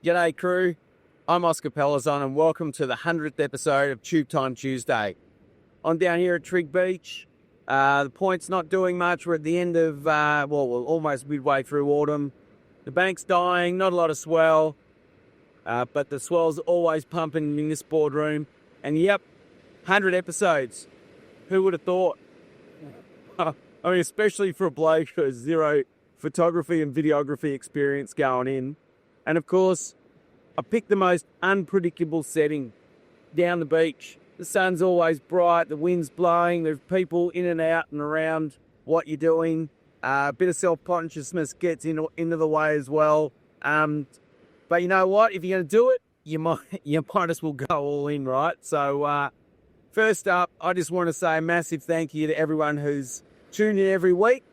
G'day crew, I'm Oscar Pellizzon and welcome to the 100th episode of Tube Time Tuesday. I'm down here at Trig Beach. The point's not doing much. We're at the end of, we're almost midway through autumn. The bank's dying, not a lot of swell, but the swell's always pumping in this boardroom. And yep, 100 episodes. Who would have thought? I mean, especially for a bloke who has zero photography and videography experience going in. And of course, I picked the most unpredictable setting, down the beach. The sun's always bright, the wind's blowing, there's people in and out and around what you're doing. A bit of self-consciousness gets into the way as well. But you know what? If you're going to do it, you might as well go all in, right? So first up, I just want to say a massive thank you to everyone who's tuned in every week.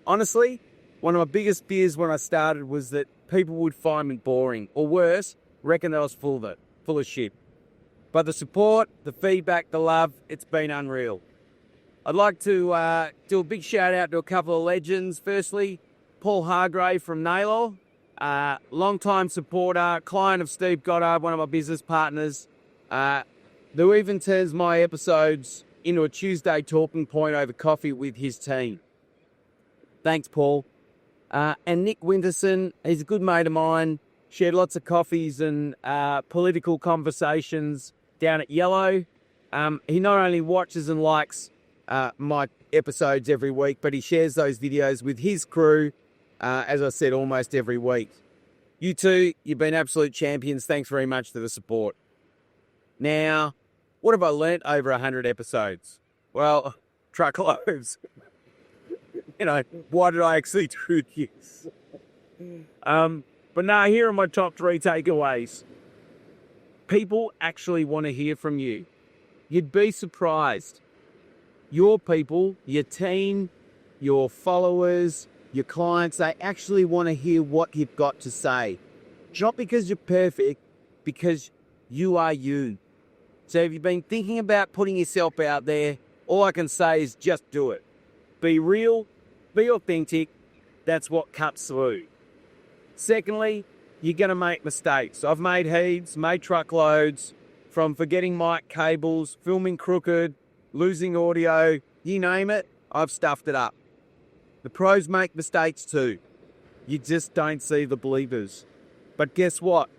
Honestly, one of my biggest fears when I started was that people would find me boring, or worse, reckon that I was full of shit. But the support, the feedback, the love, it's been unreal. I'd like to do a big shout out to a couple of legends. Firstly, Paul Hargrave from Neylor, long-time supporter, client of Steve Goddard, one of my business partners, who even turns my episodes into a Tuesday talking point over coffee with his team. Thanks, Paul. And Nic Winterson, he's a good mate of mine, shared lots of coffees and political conversations down at Yellow. He not only watches and likes my episodes every week, but he shares those videos with his crew, as I said, almost every week. You two, you've been absolute champions. Thanks very much for the support. Now, what have I learnt over 100 episodes? Well, truckloads. You know, why did I actually do this? But now, here are my top 3 takeaways. People actually want to hear from you. You'd be surprised. Your people, your team, your followers, your clients, they actually want to hear what you've got to say. Not because you're perfect, because you are you. So if you've been thinking about putting yourself out there, all I can say is just do it. Be real. Be authentic. That's what cuts through. Secondly, you're going to make mistakes. I've made heaps, made truckloads, from forgetting mic cables, filming crooked, losing audio, you name it, I've stuffed it up. The pros make mistakes too. You just don't see the believers. But guess what?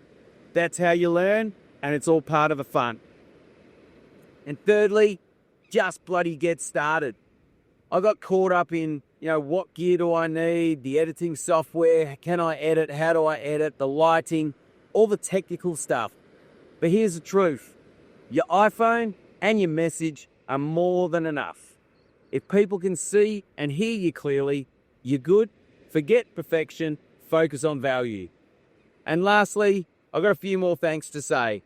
That's how you learn, and it's all part of the fun. And thirdly, just bloody get started. I got caught up in, what gear do I need, the editing software, can I edit, how do I edit, the lighting, all the technical stuff. But here's the truth. Your iPhone and your message are more than enough. If people can see and hear you clearly, you're good. Forget perfection, focus on value. And lastly, I've got a few more thanks to say.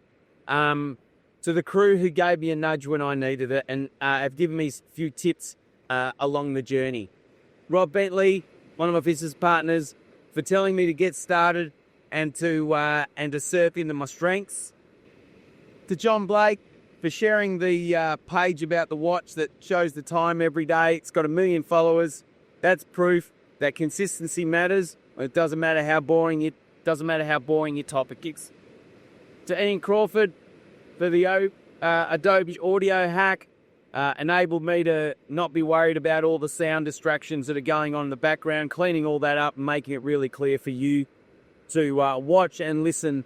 To the crew who gave me a nudge when I needed it and have given me a few tips along the journey. Rob Bentley, one of my business partners, for telling me to get started and to surf into my strengths. To John Blake for sharing the page about the watch that shows the time every day. It's got 1 million followers. That's proof that consistency matters. It doesn't matter how boring your topic is. To Ian Crawford for the Adobe audio hack. Enabled me to not be worried about all the sound distractions that are going on in the background, cleaning all that up and making it really clear for you to watch and listen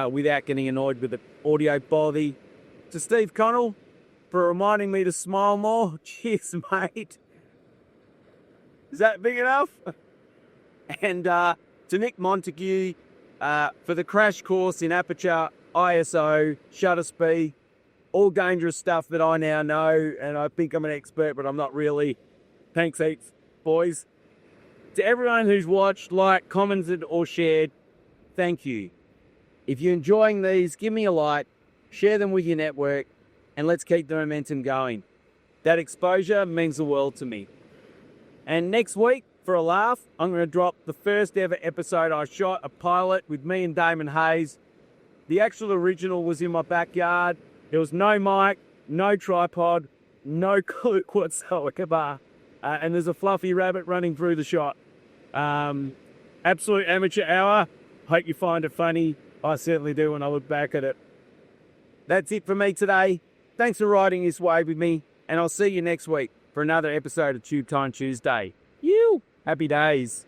without getting annoyed with the audio quality. To Steve Connell for reminding me to smile more. Cheers, mate. Is that big enough? And to Nick Montague for the crash course in aperture, ISO, shutter speed, all dangerous stuff that I now know, and I think I'm an expert, but I'm not really. Thanks heaps, boys. To everyone who's watched, liked, commented, or shared, thank you. If you're enjoying these, give me a like, share them with your network, and let's keep the momentum going. That exposure means the world to me. And next week, for a laugh, I'm going to drop the first ever episode I shot, a pilot with me and Damon Hayes. The actual original was in my backyard. There was no mic, no tripod, no clue whatsoever. And there's a fluffy rabbit running through the shot. Absolute amateur hour. Hope you find it funny. I certainly do when I look back at it. That's it for me today. Thanks for riding this wave with me, and I'll see you next week for another episode of Tube Time Tuesday. Happy days.